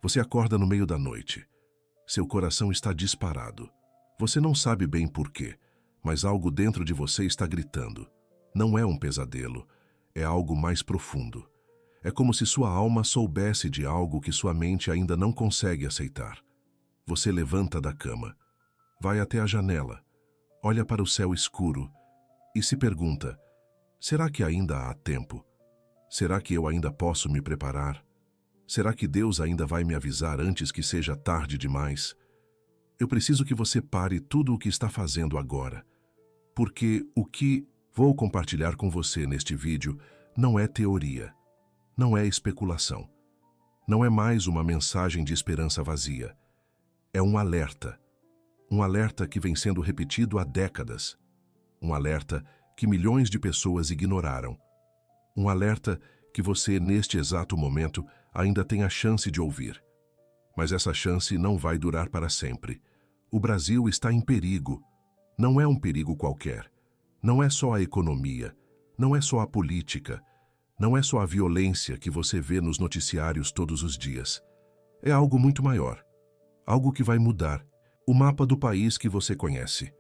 Você acorda no meio da noite. Seu coração está disparado. Você não sabe bem por quê, mas algo dentro de você está gritando. Não é um pesadelo, é algo mais profundo. É como se sua alma soubesse de algo que sua mente ainda não consegue aceitar. Você levanta da cama, vai até a janela, olha para o céu escuro e se pergunta: será que ainda há tempo? Será que eu ainda posso me preparar? Será que Deus ainda vai me avisar antes que seja tarde demais? Eu preciso que você pare tudo o que está fazendo agora, porque o que vou compartilhar com você neste vídeo não é teoria, não é especulação, não é mais uma mensagem de esperança vazia. É um alerta que vem sendo repetido há décadas, um alerta que milhões de pessoas ignoraram, um alerta que você, neste exato momento, ainda tem a chance de ouvir. Mas essa chance não vai durar para sempre. O Brasil está em perigo. Não é um perigo qualquer. Não é só a economia, não é só a política, não é só a violência que você vê nos noticiários todos os dias. É algo muito maior. Algo que vai mudar o mapa do país que você conhece.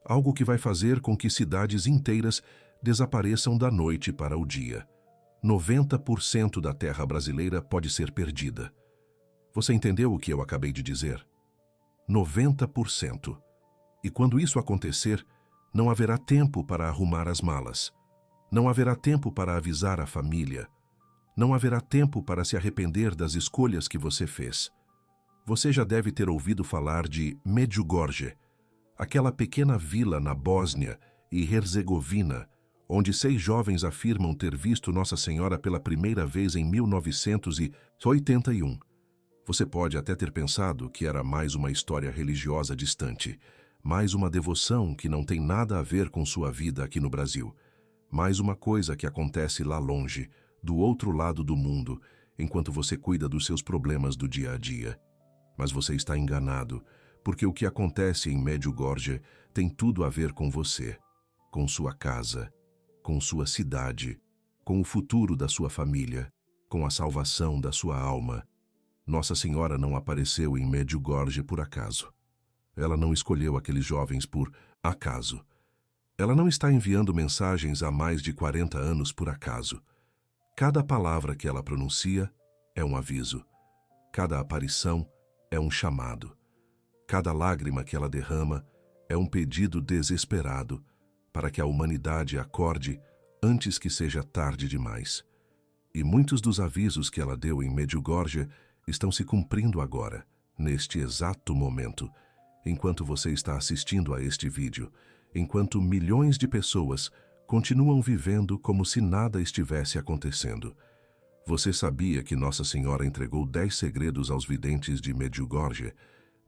Algo que vai fazer com que cidades inteiras desapareçam da noite para o dia. 90% da terra brasileira pode ser perdida. Você entendeu o que eu acabei de dizer? 90%. E quando isso acontecer, não haverá tempo para arrumar as malas. Não haverá tempo para avisar a família. Não haverá tempo para se arrepender das escolhas que você fez. Você já deve ter ouvido falar de Medjugorje, aquela pequena vila na Bósnia e Herzegovina, onde 6 jovens afirmam ter visto Nossa Senhora pela primeira vez em 1981. Você pode até ter pensado que era mais uma história religiosa distante, mais uma devoção que não tem nada a ver com sua vida aqui no Brasil, mais uma coisa que acontece lá longe, do outro lado do mundo, enquanto você cuida dos seus problemas do dia a dia. Mas você está enganado, porque o que acontece em Medjugorje tem tudo a ver com você, com sua casa, com sua cidade, com o futuro da sua família, com a salvação da sua alma. Nossa Senhora não apareceu em Medjugorje por acaso. Ela não escolheu aqueles jovens por acaso. Ela não está enviando mensagens há mais de 40 anos por acaso. Cada palavra que ela pronuncia é um aviso. Cada aparição é um chamado. Cada lágrima que ela derrama é um pedido desesperado para que a humanidade acorde antes que seja tarde demais. E muitos dos avisos que ela deu em Medjugorje estão se cumprindo agora, neste exato momento, enquanto você está assistindo a este vídeo, enquanto milhões de pessoas continuam vivendo como se nada estivesse acontecendo. Você sabia que Nossa Senhora entregou 10 segredos aos videntes de Medjugorje,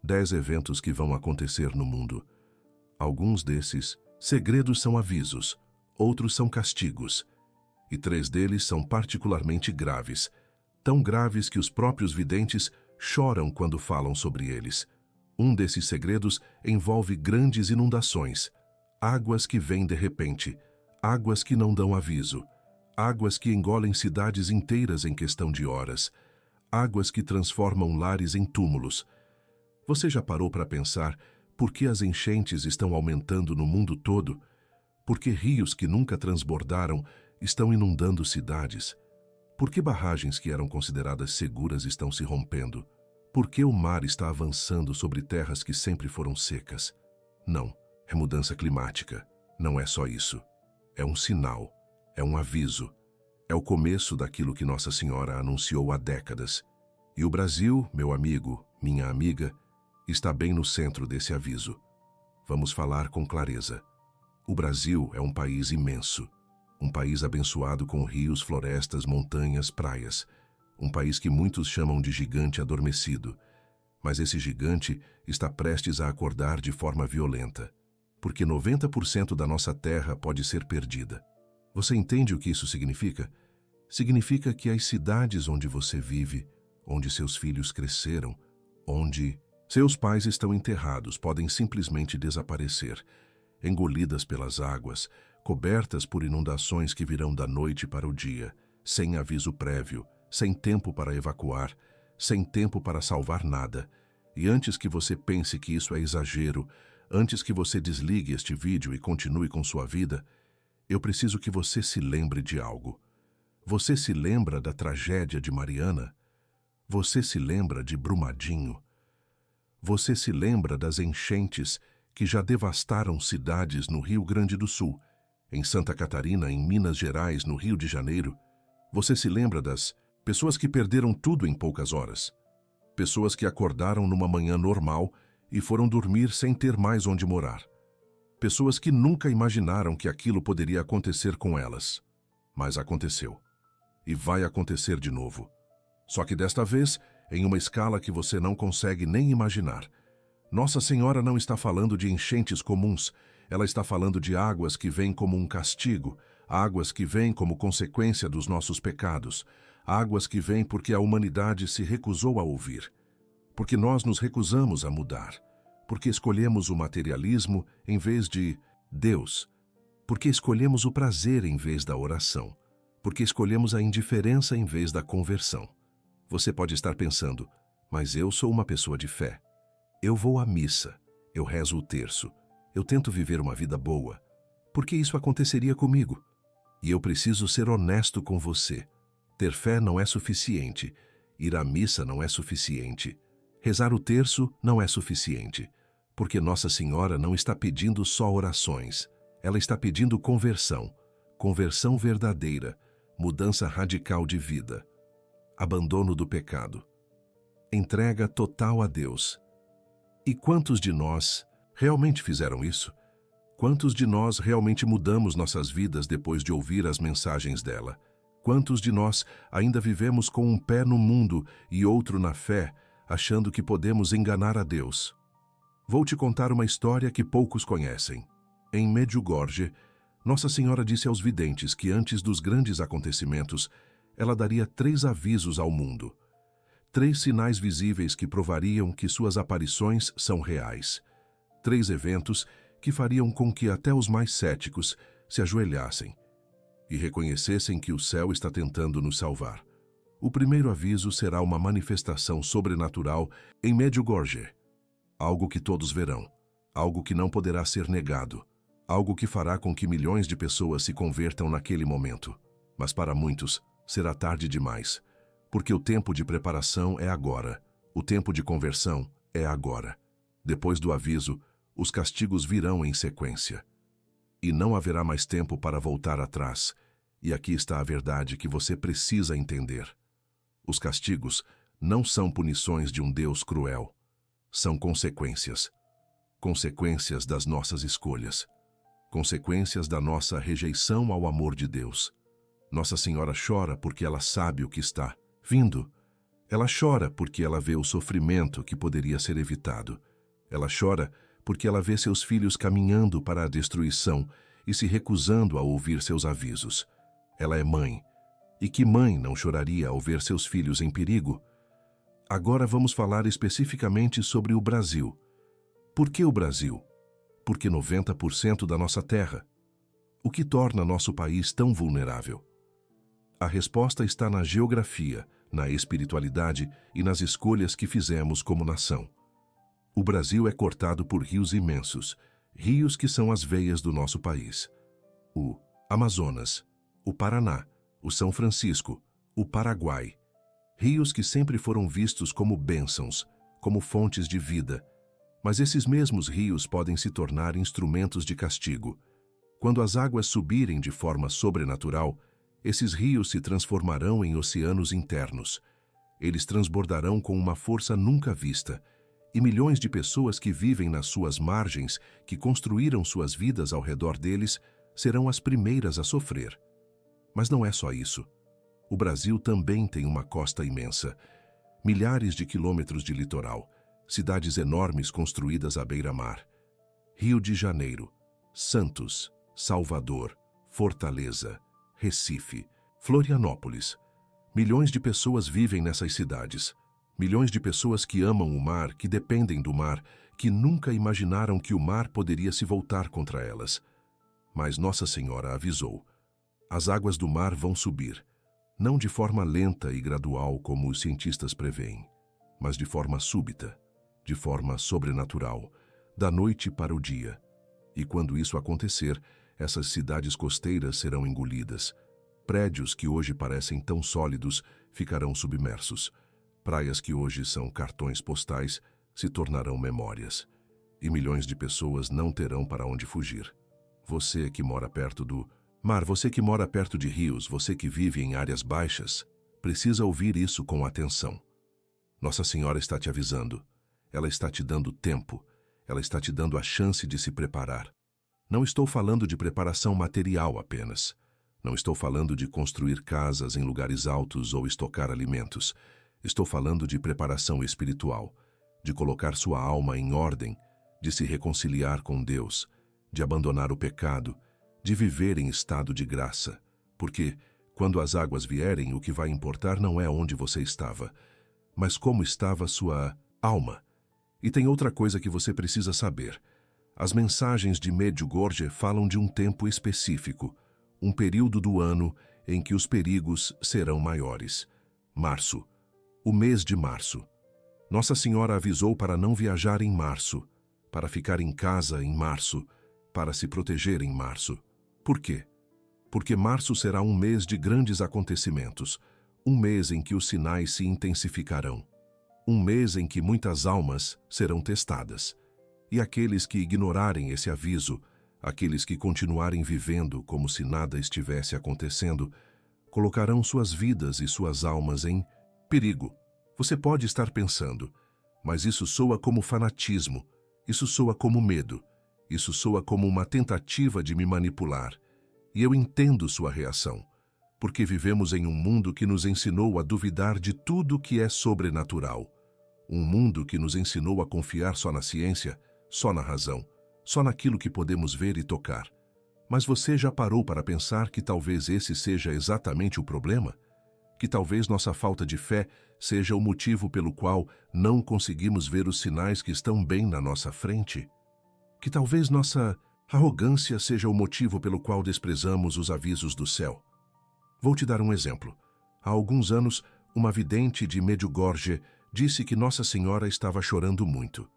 10 eventos que vão acontecer no mundo? Alguns desses segredos são avisos, outros são castigos, e 3 deles são particularmente graves, tão graves que os próprios videntes choram quando falam sobre eles. Um desses segredos envolve grandes inundações, águas que vêm de repente, águas que não dão aviso, águas que engolem cidades inteiras em questão de horas, águas que transformam lares em túmulos. Você já parou para pensar por que as enchentes estão aumentando no mundo todo? Por que rios que nunca transbordaram estão inundando cidades? Por que barragens que eram consideradas seguras estão se rompendo? Por que o mar está avançando sobre terras que sempre foram secas? Não, é mudança climática. Não é só isso. É um sinal, é um aviso. É o começo daquilo que Nossa Senhora anunciou há décadas. E o Brasil, meu amigo, minha amiga, está bem no centro desse aviso. Vamos falar com clareza. O Brasil é um país imenso. Um país abençoado com rios, florestas, montanhas, praias. Um país que muitos chamam de gigante adormecido. Mas esse gigante está prestes a acordar de forma violenta. Porque 90% da nossa terra pode ser perdida. Você entende o que isso significa? Significa que as cidades onde você vive, onde seus filhos cresceram, onde seus pais estão enterrados, podem simplesmente desaparecer, engolidas pelas águas, cobertas por inundações que virão da noite para o dia, sem aviso prévio, sem tempo para evacuar, sem tempo para salvar nada. E antes que você pense que isso é exagero, antes que você desligue este vídeo e continue com sua vida, eu preciso que você se lembre de algo. Você se lembra da tragédia de Mariana? Você se lembra de Brumadinho? Você se lembra das enchentes que já devastaram cidades no Rio Grande do Sul, em Santa Catarina, em Minas Gerais, no Rio de Janeiro? Você se lembra das pessoas que perderam tudo em poucas horas? Pessoas que acordaram numa manhã normal e foram dormir sem ter mais onde morar. Pessoas que nunca imaginaram que aquilo poderia acontecer com elas. Mas aconteceu. E vai acontecer de novo. Só que desta vez, em uma escala que você não consegue nem imaginar. Nossa Senhora não está falando de enchentes comuns, ela está falando de águas que vêm como um castigo, águas que vêm como consequência dos nossos pecados, águas que vêm porque a humanidade se recusou a ouvir, porque nós nos recusamos a mudar, porque escolhemos o materialismo em vez de Deus, porque escolhemos o prazer em vez da oração, porque escolhemos a indiferença em vez da conversão. Você pode estar pensando, mas eu sou uma pessoa de fé. Eu vou à missa, eu rezo o terço, eu tento viver uma vida boa. Por que isso aconteceria comigo? E eu preciso ser honesto com você. Ter fé não é suficiente, ir à missa não é suficiente, rezar o terço não é suficiente, porque Nossa Senhora não está pedindo só orações, ela está pedindo conversão, conversão verdadeira, mudança radical de vida. Abandono do pecado. Entrega total a Deus. E quantos de nós realmente fizeram isso? Quantos de nós realmente mudamos nossas vidas depois de ouvir as mensagens dela? Quantos de nós ainda vivemos com um pé no mundo e outro na fé, achando que podemos enganar a Deus? Vou te contar uma história que poucos conhecem. Em Medjugorje, Nossa Senhora disse aos videntes que antes dos grandes acontecimentos, ela daria 3 avisos ao mundo. 3 sinais visíveis que provariam que suas aparições são reais. 3 eventos que fariam com que até os mais céticos se ajoelhassem e reconhecessem que o céu está tentando nos salvar. O primeiro aviso será uma manifestação sobrenatural em Medjugorje. Algo que todos verão, algo que não poderá ser negado, algo que fará com que milhões de pessoas se convertam naquele momento. Mas para muitos, será tarde demais, porque o tempo de preparação é agora, o tempo de conversão é agora. Depois do aviso, os castigos virão em sequência. E não haverá mais tempo para voltar atrás, e aqui está a verdade que você precisa entender. Os castigos não são punições de um Deus cruel, são consequências. Consequências das nossas escolhas, consequências da nossa rejeição ao amor de Deus. Nossa Senhora chora porque ela sabe o que está vindo. Ela chora porque ela vê o sofrimento que poderia ser evitado. Ela chora porque ela vê seus filhos caminhando para a destruição e se recusando a ouvir seus avisos. Ela é mãe. E que mãe não choraria ao ver seus filhos em perigo? Agora vamos falar especificamente sobre o Brasil. Por que o Brasil? Porque 90% da nossa terra. O que torna nosso país tão vulnerável? A resposta está na geografia, na espiritualidade e nas escolhas que fizemos como nação. O Brasil é cortado por rios imensos, rios que são as veias do nosso país. O Amazonas, o Paraná, o São Francisco, o Paraguai. Rios que sempre foram vistos como bênçãos, como fontes de vida. Mas esses mesmos rios podem se tornar instrumentos de castigo. Quando as águas subirem de forma sobrenatural, esses rios se transformarão em oceanos internos. Eles transbordarão com uma força nunca vista, e milhões de pessoas que vivem nas suas margens, que construíram suas vidas ao redor deles, serão as primeiras a sofrer. Mas não é só isso. O Brasil também tem uma costa imensa, milhares de quilômetros de litoral, cidades enormes construídas à beira-mar. Rio de Janeiro, Santos, Salvador, Fortaleza, Recife, Florianópolis. Milhões de pessoas vivem nessas cidades. Milhões de pessoas que amam o mar, que dependem do mar, que nunca imaginaram que o mar poderia se voltar contra elas. Mas Nossa Senhora avisou. As águas do mar vão subir. Não de forma lenta e gradual como os cientistas preveem, mas de forma súbita, de forma sobrenatural, da noite para o dia. E quando isso acontecer, essas cidades costeiras serão engolidas. Prédios que hoje parecem tão sólidos ficarão submersos. Praias que hoje são cartões postais se tornarão memórias. E milhões de pessoas não terão para onde fugir. Você que mora perto do mar, você que mora perto de rios, você que vive em áreas baixas, precisa ouvir isso com atenção. Nossa Senhora está te avisando. Ela está te dando tempo. Ela está te dando a chance de se preparar. Não estou falando de preparação material apenas. Não estou falando de construir casas em lugares altos ou estocar alimentos. Estou falando de preparação espiritual, de colocar sua alma em ordem, de se reconciliar com Deus, de abandonar o pecado, de viver em estado de graça. Porque, quando as águas vierem, o que vai importar não é onde você estava, mas como estava sua alma. E tem outra coisa que você precisa saber. As mensagens de Medjugorje falam de um tempo específico, um período do ano em que os perigos serão maiores. Março. O mês de março. Nossa Senhora avisou para não viajar em março, para ficar em casa em março, para se proteger em março. Por quê? Porque março será um mês de grandes acontecimentos, um mês em que os sinais se intensificarão, um mês em que muitas almas serão testadas. E aqueles que ignorarem esse aviso, aqueles que continuarem vivendo como se nada estivesse acontecendo, colocarão suas vidas e suas almas em perigo. Você pode estar pensando, mas isso soa como fanatismo, isso soa como medo, isso soa como uma tentativa de me manipular. E eu entendo sua reação, porque vivemos em um mundo que nos ensinou a duvidar de tudo que é sobrenatural. Um mundo que nos ensinou a confiar só na ciência, só na razão, só naquilo que podemos ver e tocar. Mas você já parou para pensar que talvez esse seja exatamente o problema? Que talvez nossa falta de fé seja o motivo pelo qual não conseguimos ver os sinais que estão bem na nossa frente? Que talvez nossa arrogância seja o motivo pelo qual desprezamos os avisos do céu? Vou te dar um exemplo. Há alguns anos, uma vidente de Medjugorje disse que Nossa Senhora estava chorando muito.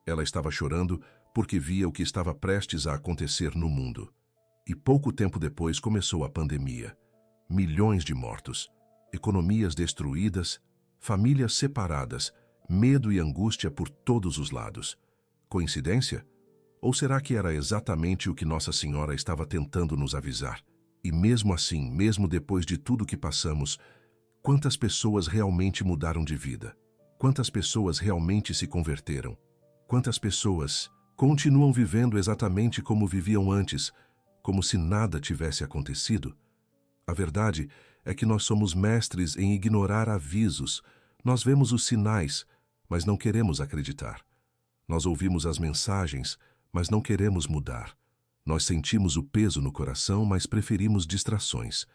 Ela estava chorando porque via o que estava prestes a acontecer no mundo. E pouco tempo depois começou a pandemia. Milhões de mortos, economias destruídas, famílias separadas, medo e angústia por todos os lados. Coincidência? Ou será que era exatamente o que Nossa Senhora estava tentando nos avisar? E mesmo assim, mesmo depois de tudo que passamos, quantas pessoas realmente mudaram de vida? Quantas pessoas realmente se converteram? Quantas pessoas continuam vivendo exatamente como viviam antes, como se nada tivesse acontecido? A verdade é que nós somos mestres em ignorar avisos. Nós vemos os sinais, mas não queremos acreditar. Nós ouvimos as mensagens, mas não queremos mudar. Nós sentimos o peso no coração, mas preferimos distrações.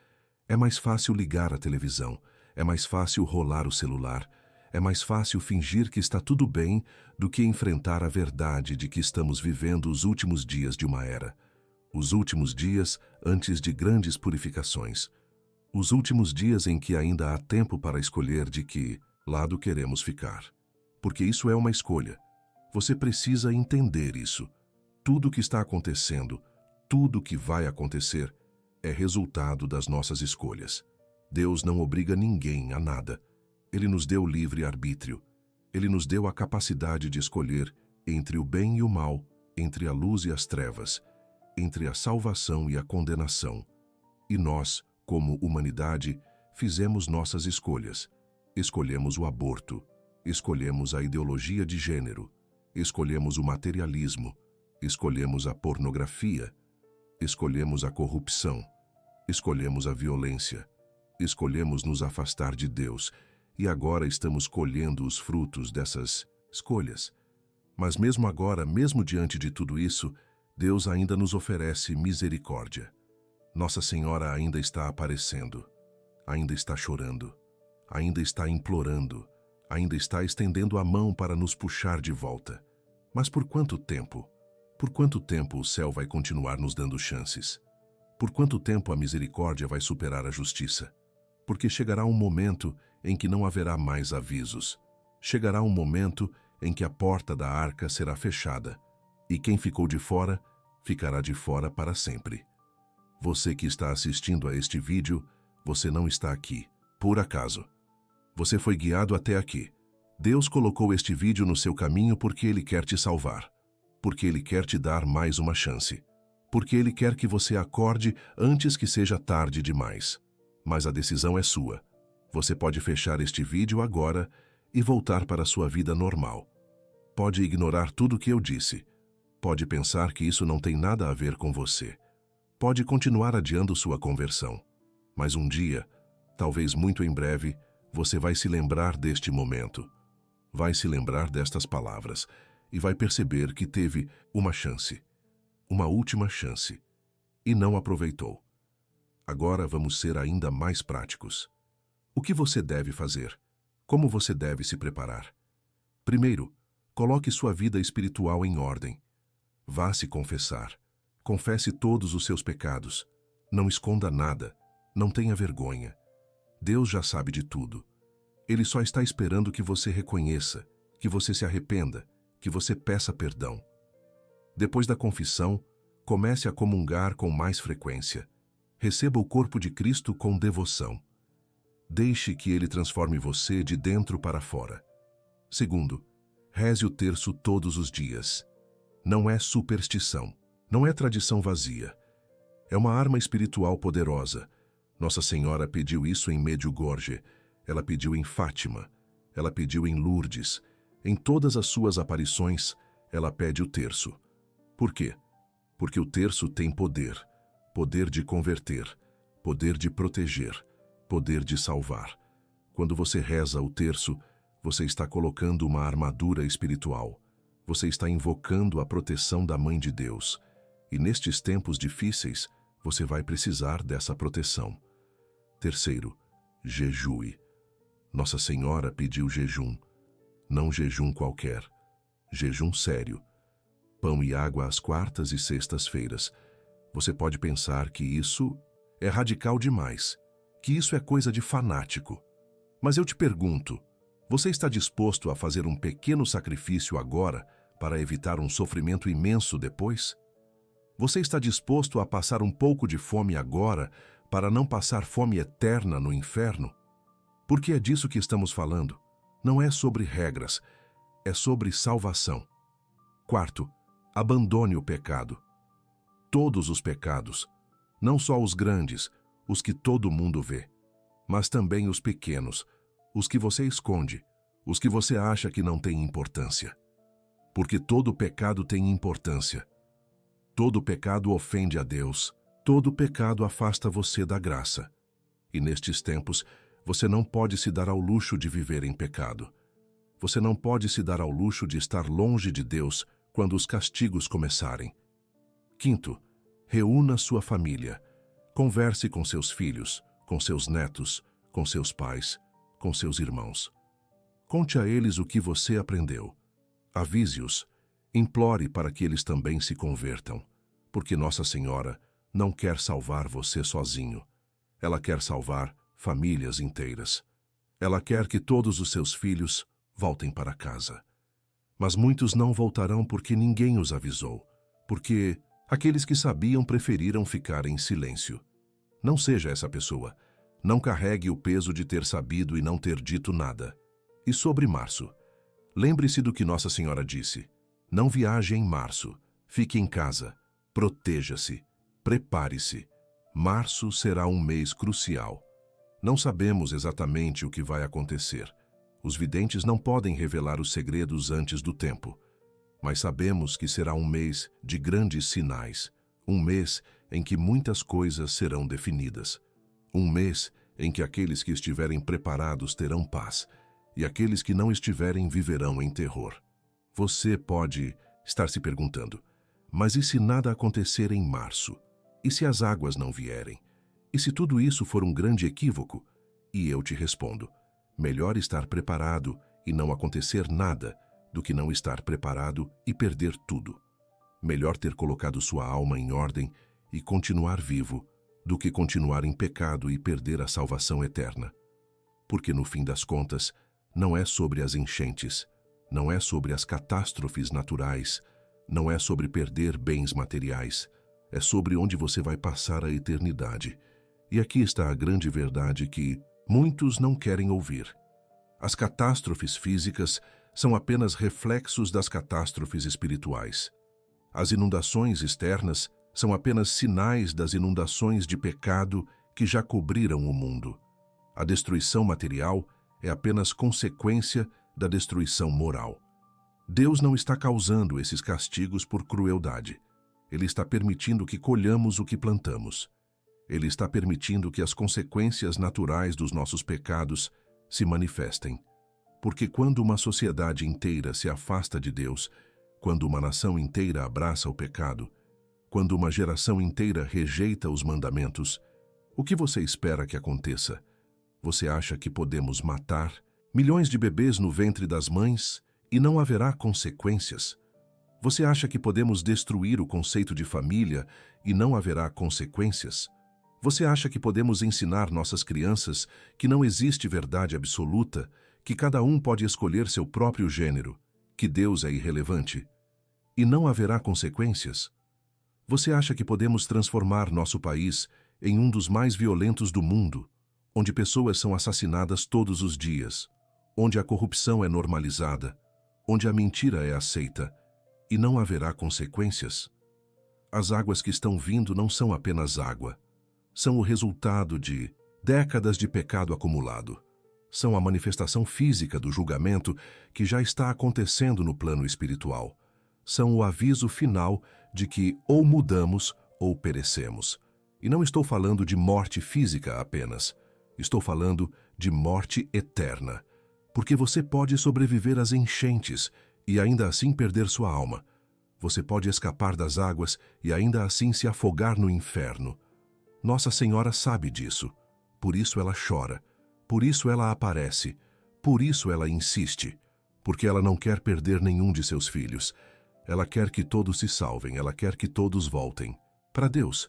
É mais fácil ligar a televisão, é mais fácil rolar o celular, é mais fácil fingir que está tudo bem do que enfrentar a verdade de que estamos vivendo os últimos dias de uma era. Os últimos dias antes de grandes purificações. Os últimos dias em que ainda há tempo para escolher de que lado queremos ficar. Porque isso é uma escolha. Você precisa entender isso. Tudo o que está acontecendo, tudo o que vai acontecer, é resultado das nossas escolhas. Deus não obriga ninguém a nada. Ele nos deu livre arbítrio. Ele nos deu a capacidade de escolher entre o bem e o mal, entre a luz e as trevas, entre a salvação e a condenação. E nós, como humanidade, fizemos nossas escolhas. Escolhemos o aborto, escolhemos a ideologia de gênero, escolhemos o materialismo, escolhemos a pornografia, escolhemos a corrupção, escolhemos a violência, escolhemos nos afastar de Deus e agora estamos colhendo os frutos dessas escolhas. Mas mesmo agora, mesmo diante de tudo isso, Deus ainda nos oferece misericórdia. Nossa Senhora ainda está aparecendo, ainda está chorando, ainda está implorando, ainda está estendendo a mão para nos puxar de volta. Mas por quanto tempo? Por quanto tempo o céu vai continuar nos dando chances? Por quanto tempo a misericórdia vai superar a justiça? porque chegará um momento em que não haverá mais avisos. Chegará um momento em que a porta da arca será fechada, e quem ficou de fora, ficará de fora para sempre. Você que está assistindo a este vídeo, você não está aqui, por acaso. Você foi guiado até aqui. Deus colocou este vídeo no seu caminho porque Ele quer te salvar, porque Ele quer te dar mais uma chance, porque Ele quer que você acorde antes que seja tarde demais. Mas a decisão é sua. Você pode fechar este vídeo agora e voltar para a sua vida normal. Pode ignorar tudo o que eu disse. Pode pensar que isso não tem nada a ver com você. Pode continuar adiando sua conversão. Mas um dia, talvez muito em breve, você vai se lembrar deste momento. Vai se lembrar destas palavras e vai perceber que teve uma chance, uma última chance, e não aproveitou. Agora vamos ser ainda mais práticos. O que você deve fazer? Como você deve se preparar? Primeiro, coloque sua vida espiritual em ordem. Vá se confessar. Confesse todos os seus pecados. Não esconda nada. Não tenha vergonha. Deus já sabe de tudo. Ele só está esperando que você reconheça, que você se arrependa, que você peça perdão. Depois da confissão, comece a comungar com mais frequência. Receba o corpo de Cristo com devoção. Deixe que Ele transforme você de dentro para fora. Segundo, reze o terço todos os dias. Não é superstição, não é tradição vazia. É uma arma espiritual poderosa. Nossa Senhora pediu isso em Medjugorje, ela pediu em Fátima, ela pediu em Lourdes. Em todas as suas aparições, ela pede o terço. Por quê? Porque o terço tem poder. Poder de converter, poder de proteger, poder de salvar. Quando você reza o terço, você está colocando uma armadura espiritual. Você está invocando a proteção da Mãe de Deus. E nestes tempos difíceis, você vai precisar dessa proteção. Terceiro, jejue. Nossa Senhora pediu jejum. Não jejum qualquer. Jejum sério. Pão e água às quartas e sextas-feiras. Você pode pensar que isso é radical demais, que isso é coisa de fanático. Mas eu te pergunto, você está disposto a fazer um pequeno sacrifício agora para evitar um sofrimento imenso depois? Você está disposto a passar um pouco de fome agora para não passar fome eterna no inferno? Porque é disso que estamos falando. Não é sobre regras, é sobre salvação. Quarto, abandone o pecado. Todos os pecados, não só os grandes, os que todo mundo vê, mas também os pequenos, os que você esconde, os que você acha que não têm importância. Porque todo pecado tem importância. Todo pecado ofende a Deus. Todo pecado afasta você da graça. E nestes tempos, você não pode se dar ao luxo de viver em pecado. Você não pode se dar ao luxo de estar longe de Deus quando os castigos começarem. Quinto, reúna sua família. Converse com seus filhos, com seus netos, com seus pais, com seus irmãos. Conte a eles o que você aprendeu. Avise-os, implore para que eles também se convertam, porque Nossa Senhora não quer salvar você sozinho. Ela quer salvar famílias inteiras. Ela quer que todos os seus filhos voltem para casa. Mas muitos não voltarão porque ninguém os avisou, porque aqueles que sabiam preferiram ficar em silêncio. Não seja essa pessoa. Não carregue o peso de ter sabido e não ter dito nada. E sobre março? Lembre-se do que Nossa Senhora disse. Não viaje em março. Fique em casa. Proteja-se. Prepare-se. Março será um mês crucial. Não sabemos exatamente o que vai acontecer. Os videntes não podem revelar os segredos antes do tempo. Mas sabemos que será um mês de grandes sinais. Um mês em que muitas coisas serão definidas. Um mês em que aqueles que estiverem preparados terão paz. E aqueles que não estiverem viverão em terror. Você pode estar se perguntando, mas e se nada acontecer em março? E se as águas não vierem? E se tudo isso for um grande equívoco? E eu te respondo, melhor estar preparado e não acontecer nada do que não estar preparado e perder tudo. Melhor ter colocado sua alma em ordem e continuar vivo do que continuar em pecado e perder a salvação eterna. Porque no fim das contas, não é sobre as enchentes, não é sobre as catástrofes naturais, não é sobre perder bens materiais, é sobre onde você vai passar a eternidade. E aqui está a grande verdade que muitos não querem ouvir. As catástrofes físicas são apenas reflexos das catástrofes espirituais. As inundações externas são apenas sinais das inundações de pecado que já cobriram o mundo. A destruição material é apenas consequência da destruição moral. Deus não está causando esses castigos por crueldade. Ele está permitindo que colhamos o que plantamos. Ele está permitindo que as consequências naturais dos nossos pecados se manifestem. Porque quando uma sociedade inteira se afasta de Deus, quando uma nação inteira abraça o pecado, quando uma geração inteira rejeita os mandamentos, o que você espera que aconteça? Você acha que podemos matar milhões de bebês no ventre das mães e não haverá consequências? Você acha que podemos destruir o conceito de família e não haverá consequências? Você acha que podemos ensinar nossas crianças que não existe verdade absoluta, que cada um pode escolher seu próprio gênero, que Deus é irrelevante, e não haverá consequências? Você acha que podemos transformar nosso país em um dos mais violentos do mundo, onde pessoas são assassinadas todos os dias, onde a corrupção é normalizada, onde a mentira é aceita, e não haverá consequências? As águas que estão vindo não são apenas água. São o resultado de décadas de pecado acumulado. São a manifestação física do julgamento que já está acontecendo no plano espiritual. São o aviso final de que ou mudamos ou perecemos. E não estou falando de morte física apenas. Estou falando de morte eterna. Porque você pode sobreviver às enchentes e ainda assim perder sua alma. Você pode escapar das águas e ainda assim se afogar no inferno. Nossa Senhora sabe disso. Por isso ela chora. Por isso ela aparece. Por isso ela insiste. Porque ela não quer perder nenhum de seus filhos. Ela quer que todos se salvem. Ela quer que todos voltem para Deus.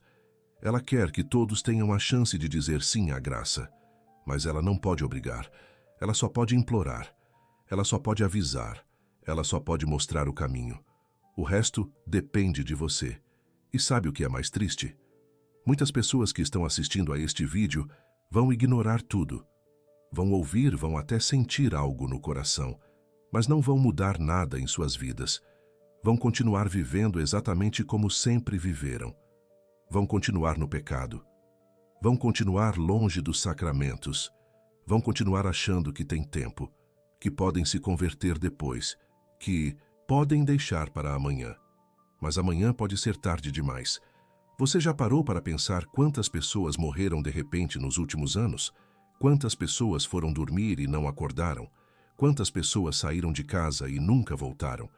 Ela quer que todos tenham a chance de dizer sim à graça. Mas ela não pode obrigar. Ela só pode implorar. Ela só pode avisar. Ela só pode mostrar o caminho. O resto depende de você. E sabe o que é mais triste? Muitas pessoas que estão assistindo a este vídeo vão ignorar tudo. Vão ouvir, vão até sentir algo no coração, mas não vão mudar nada em suas vidas. Vão continuar vivendo exatamente como sempre viveram. Vão continuar no pecado. Vão continuar longe dos sacramentos. Vão continuar achando que tem tempo, que podem se converter depois, que podem deixar para amanhã. Mas amanhã pode ser tarde demais. Você já parou para pensar quantas pessoas morreram de repente nos últimos anos? Quantas pessoas foram dormir e não acordaram? Quantas pessoas saíram de casa e nunca voltaram?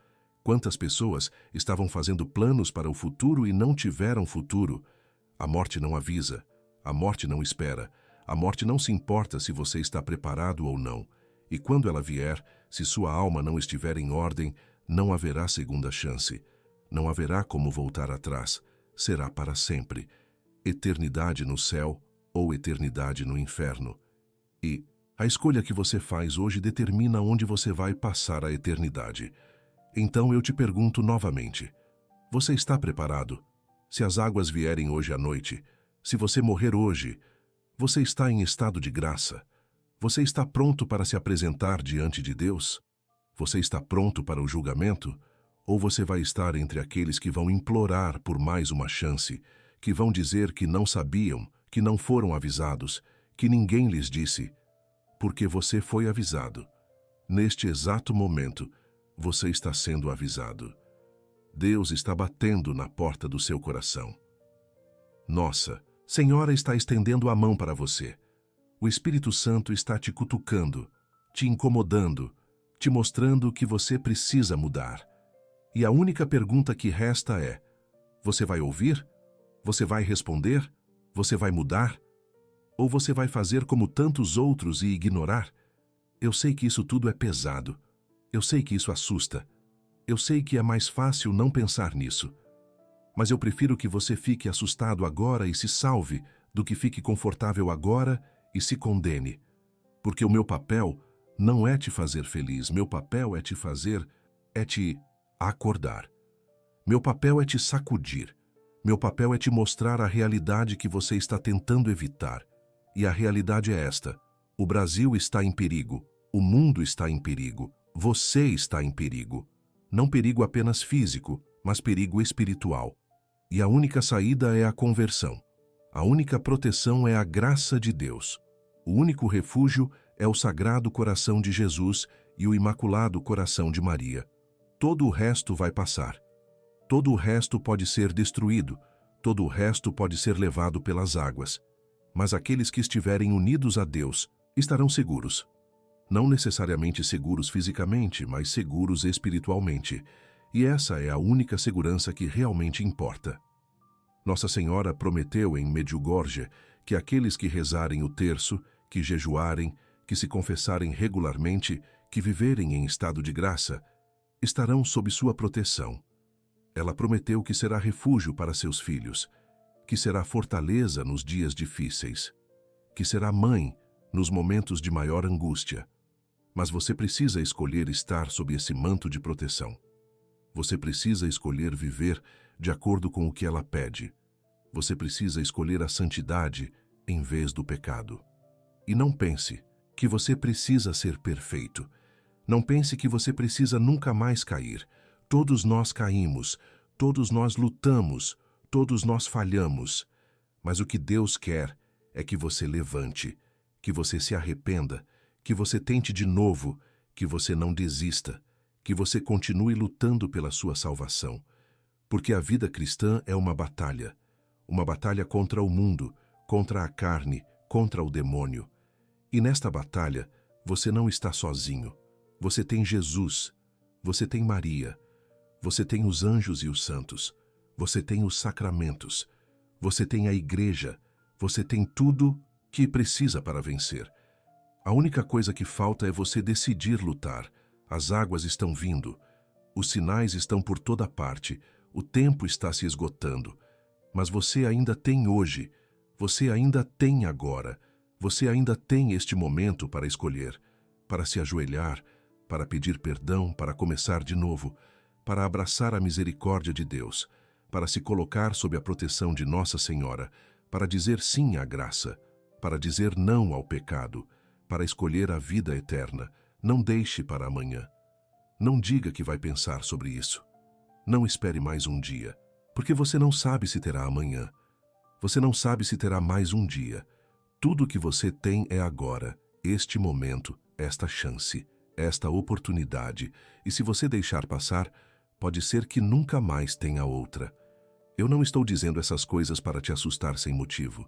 Quantas pessoas estavam fazendo planos para o futuro e não tiveram futuro? A morte não avisa, a morte não espera, a morte não se importa se você está preparado ou não. E quando ela vier, se sua alma não estiver em ordem, não haverá segunda chance. Não haverá como voltar atrás. Será para sempre. Eternidade no céu ou eternidade no inferno. E a escolha que você faz hoje determina onde você vai passar a eternidade. Então eu te pergunto novamente, você está preparado? Se as águas vierem hoje à noite, se você morrer hoje, você está em estado de graça? Você está pronto para se apresentar diante de Deus? Você está pronto para o julgamento? Ou você vai estar entre aqueles que vão implorar por mais uma chance, que vão dizer que não sabiam, que não foram avisados, que ninguém lhes disse? Porque você foi avisado. Neste exato momento, você está sendo avisado. Deus está batendo na porta do seu coração. Nossa Senhora está estendendo a mão para você. O Espírito Santo está te cutucando, te incomodando, te mostrando que você precisa mudar. E a única pergunta que resta é: você vai ouvir? Você vai responder? Você vai mudar? Ou você vai fazer como tantos outros e ignorar? Eu sei que isso tudo é pesado. Eu sei que isso assusta. Eu sei que é mais fácil não pensar nisso. Mas eu prefiro que você fique assustado agora e se salve do que fique confortável agora e se condene. Porque o meu papel não é te fazer feliz, meu papel é te acordar. Meu papel é te sacudir. Meu papel é te mostrar a realidade que você está tentando evitar. E a realidade é esta: o Brasil está em perigo, o mundo está em perigo, você está em perigo. Não perigo apenas físico, mas perigo espiritual. E a única saída é a conversão. A única proteção é a graça de Deus. O único refúgio é o Sagrado Coração de Jesus e o Imaculado Coração de Maria. Todo o resto vai passar. Todo o resto pode ser destruído, todo o resto pode ser levado pelas águas. Mas aqueles que estiverem unidos a Deus estarão seguros. Não necessariamente seguros fisicamente, mas seguros espiritualmente. E essa é a única segurança que realmente importa. Nossa Senhora prometeu em Medjugorje que aqueles que rezarem o terço, que jejuarem, que se confessarem regularmente, que viverem em estado de graça, estarão sob sua proteção. Ela prometeu que será refúgio para seus filhos, que será fortaleza nos dias difíceis, que será mãe nos momentos de maior angústia. Mas você precisa escolher estar sob esse manto de proteção. Você precisa escolher viver de acordo com o que ela pede. Você precisa escolher a santidade em vez do pecado. E não pense que você precisa ser perfeito. Não pense que você precisa nunca mais cair. Todos nós caímos, todos nós lutamos, todos nós falhamos. Mas o que Deus quer é que você levante, que você se arrependa, que você tente de novo, que você não desista, que você continue lutando pela sua salvação. Porque a vida cristã é uma batalha contra o mundo, contra a carne, contra o demônio. E nesta batalha, você não está sozinho. Você tem Jesus, você tem Maria, você tem os anjos e os santos, você tem os sacramentos, você tem a igreja, você tem tudo que precisa para vencer. A única coisa que falta é você decidir lutar. As águas estão vindo, os sinais estão por toda parte, o tempo está se esgotando. Mas você ainda tem hoje, você ainda tem agora, você ainda tem este momento para escolher, para se ajoelhar, para pedir perdão, para começar de novo, para abraçar a misericórdia de Deus, para se colocar sob a proteção de Nossa Senhora, para dizer sim à graça, para dizer não ao pecado, para escolher a vida eterna. Não deixe para amanhã. Não diga que vai pensar sobre isso. Não espere mais um dia, porque você não sabe se terá amanhã. Você não sabe se terá mais um dia. Tudo o que você tem é agora, este momento, esta chance, esta oportunidade, e se você deixar passar, pode ser que nunca mais tenha outra. Eu não estou dizendo essas coisas para te assustar sem motivo.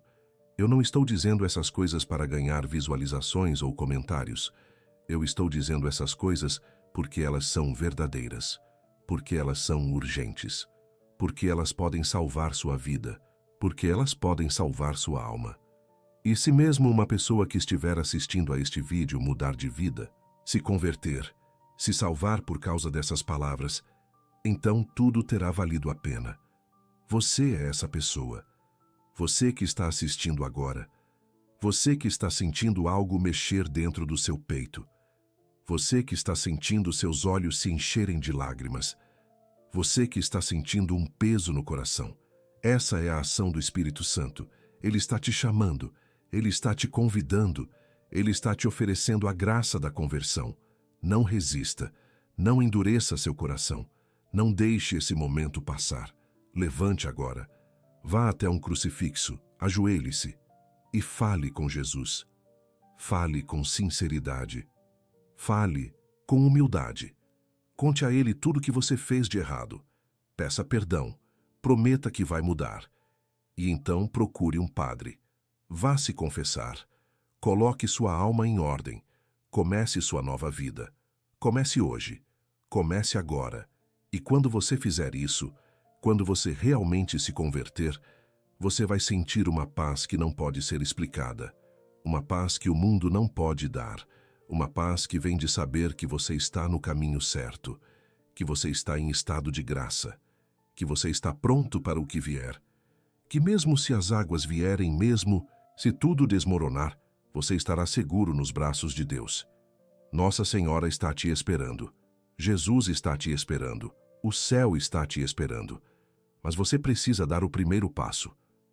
Eu não estou dizendo essas coisas para ganhar visualizações ou comentários. Eu estou dizendo essas coisas porque elas são verdadeiras, porque elas são urgentes, porque elas podem salvar sua vida, porque elas podem salvar sua alma. E se mesmo uma pessoa que estiver assistindo a este vídeo mudar de vida, se converter, se salvar por causa dessas palavras, então tudo terá valido a pena. Você é essa pessoa. Você que está assistindo agora. Você que está sentindo algo mexer dentro do seu peito. Você que está sentindo seus olhos se encherem de lágrimas. Você que está sentindo um peso no coração. Essa é a ação do Espírito Santo. Ele está te chamando, ele está te convidando, ele está te oferecendo a graça da conversão. Não resista, não endureça seu coração. Não deixe esse momento passar. Levante agora. Vá até um crucifixo, ajoelhe-se e fale com Jesus. Fale com sinceridade. Fale com humildade. Conte a Ele tudo o que você fez de errado. Peça perdão. Prometa que vai mudar. E então procure um padre. Vá se confessar. Coloque sua alma em ordem. Comece sua nova vida. Comece hoje. Comece agora. E quando você fizer isso, quando você realmente se converter, você vai sentir uma paz que não pode ser explicada. Uma paz que o mundo não pode dar. Uma paz que vem de saber que você está no caminho certo, que você está em estado de graça, que você está pronto para o que vier, que mesmo se as águas vierem, mesmo se tudo desmoronar, você estará seguro nos braços de Deus. Nossa Senhora está te esperando. Jesus está te esperando. O céu está te esperando. Mas você precisa dar o primeiro passo.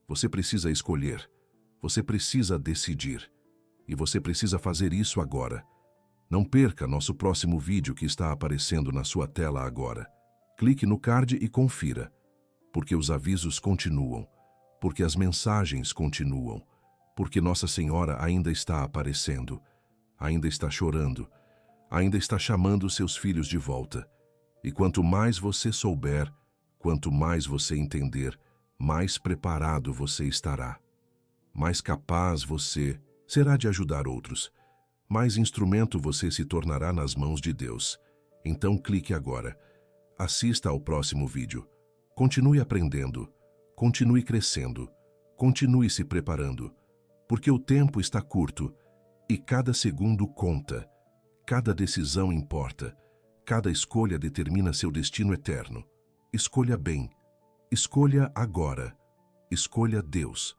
Você precisa escolher. Você precisa decidir. E você precisa fazer isso agora. Não perca nosso próximo vídeo que está aparecendo na sua tela agora. Clique no card e confira. Porque os avisos continuam. Porque as mensagens continuam. Porque Nossa Senhora ainda está aparecendo. Ainda está chorando. Ainda está chamando seus filhos de volta. E quanto mais você souber, quanto mais você entender, mais preparado você estará. Mais capaz você será de ajudar outros. Mais instrumento você se tornará nas mãos de Deus. Então clique agora. Assista ao próximo vídeo. Continue aprendendo. Continue crescendo. Continue se preparando. Porque o tempo está curto e cada segundo conta. Cada decisão importa. Cada escolha determina seu destino eterno. Escolha bem. Escolha agora. Escolha Deus.